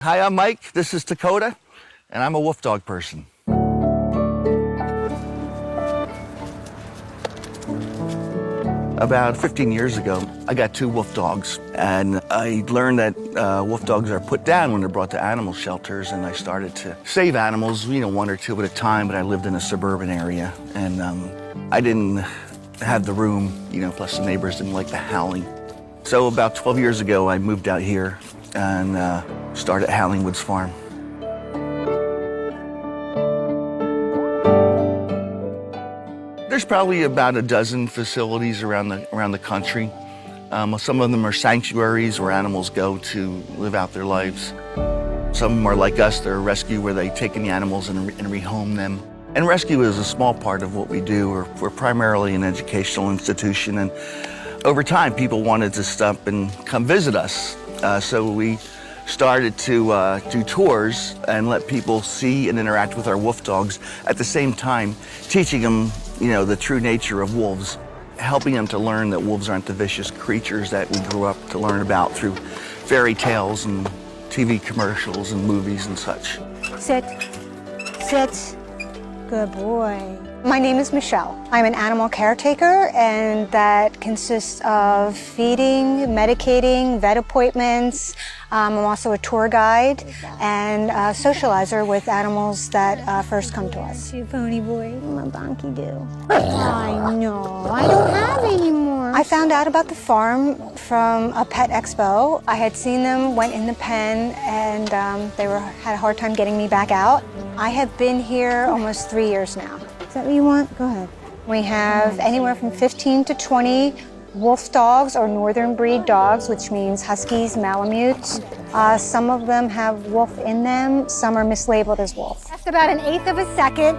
Hi, I'm Mike. This is Dakota, and I'm a wolf dog person. About 15 years ago, I got 2 wolf dogs, and I learned that wolf dogs are put down when they're brought to animal shelters, and I started to save animals, 1 or 2 at a time, but I lived in a suburban area, and I didn't have the room, plus the neighbors didn't like the howling. So about 12 years ago, I moved out here and started Howling Woods Farm. There's probably about a dozen facilities around the country. Some of them are sanctuaries where animals go to live out their lives. Some of them are like us, they're a rescue where they take in the animals and rehome them. And rescue is a small part of what we do. We're primarily an educational institution, and over time people wanted to stop and come visit us. So we started to do tours and let people see and interact with our wolf dogs, at the same time teaching them the true nature of wolves, helping them to learn that wolves aren't the vicious creatures that we grew up to learn about through fairy tales and TV commercials and movies and such. Sit. Sit. Good boy. My name is Michelle. I'm an animal caretaker, and that consists of feeding, medicating, vet appointments. I'm also a tour guide and a socializer with animals that first come to us. You pony boy, my donkey do. I know, I don't have any more. I found out about the farm from a pet expo. I had seen them, went in the pen, and they had a hard time getting me back out. I have been here almost 3 years now. Is that what you want? Go ahead. We have anywhere from 15 to 20 wolf dogs or northern breed dogs, which means huskies, malamutes. Some of them have wolf in them. Some are mislabeled as wolf. That's about 1/8 of a second.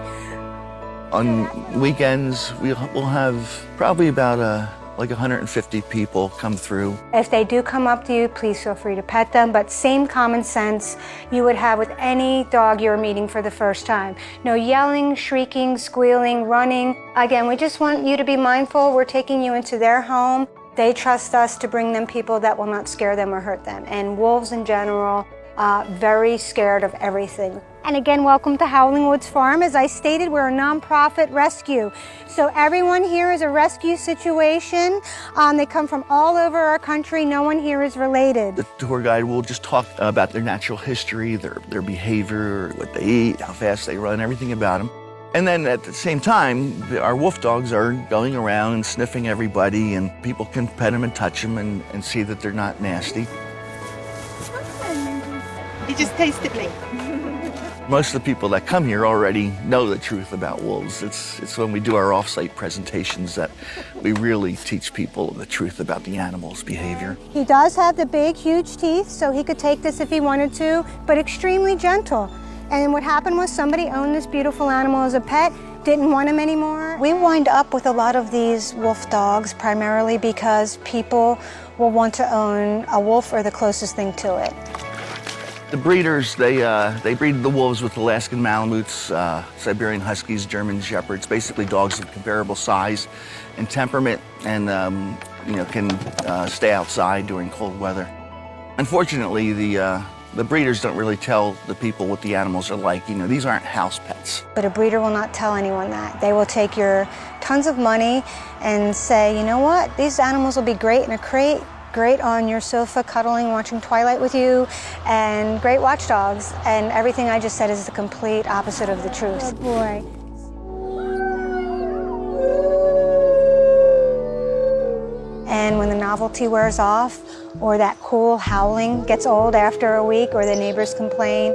On weekends, we'll have probably about like 150 people come through. If they do come up to you, please feel free to pet them, but same common sense you would have with any dog you're meeting for the first time. No yelling, shrieking, squealing, running. Again, we just want you to be mindful. We're taking you into their home. They trust us to bring them people that will not scare them or hurt them. And wolves in general are very scared of everything. And again, welcome to Howling Woods Farm. As I stated, we're a nonprofit rescue. So everyone here is a rescue situation. They come from all over our country. No one here is related. The tour guide will just talk about their natural history, their behavior, what they eat, how fast they run, everything about them. And then at the same time, our wolf dogs are going around and sniffing everybody, and people can pet them and touch them and see that they're not nasty. He just tasted me. Most of the people that come here already know the truth about wolves. It's when we do our off-site presentations that we really teach people the truth about the animal's behavior. He does have the big, huge teeth, so he could take this if he wanted to, but extremely gentle. And what happened was somebody owned this beautiful animal as a pet, didn't want him anymore. We wind up with a lot of these wolf dogs primarily because people will want to own a wolf or the closest thing to it. The breeders, they breed the wolves with Alaskan Malamutes, Siberian Huskies, German Shepherds, basically dogs of comparable size and temperament, and can stay outside during cold weather. Unfortunately, the breeders don't really tell the people what the animals are like. These aren't house pets. But a breeder will not tell anyone that. They will take your tons of money and say, you know what, these animals will be great in a crate, great on your sofa cuddling, watching Twilight with you, and great watchdogs. And everything I just said is the complete opposite of the truth. Oh boy. And when the novelty wears off, or that cool howling gets old after a week, or the neighbors complain.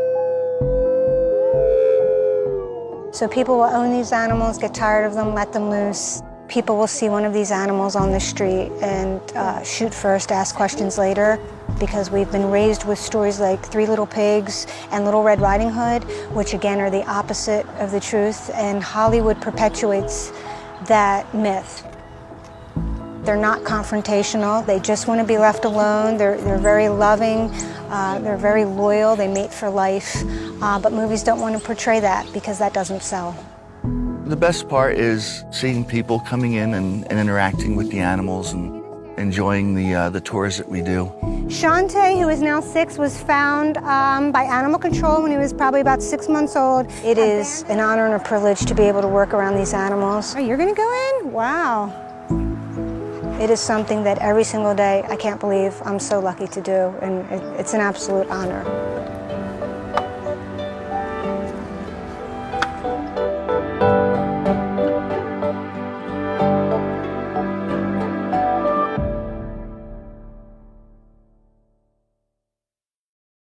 So people will own these animals, get tired of them, let them loose. People will see one of these animals on the street and shoot first, ask questions later, because we've been raised with stories like Three Little Pigs and Little Red Riding Hood, which again are the opposite of the truth, and Hollywood perpetuates that myth. They're not confrontational, they just want to be left alone, they're very loving, they're very loyal, they mate for life, but movies don't want to portray that because that doesn't sell. The best part is seeing people coming in and interacting with the animals and enjoying the tours that we do. Shante, who is now 6, was found by animal control when he was probably about 6 months old. It is an honor and a privilege to be able to work around these animals. Oh, you're gonna go in? Wow. It is something that every single day I can't believe I'm so lucky to do, and it's an absolute honor.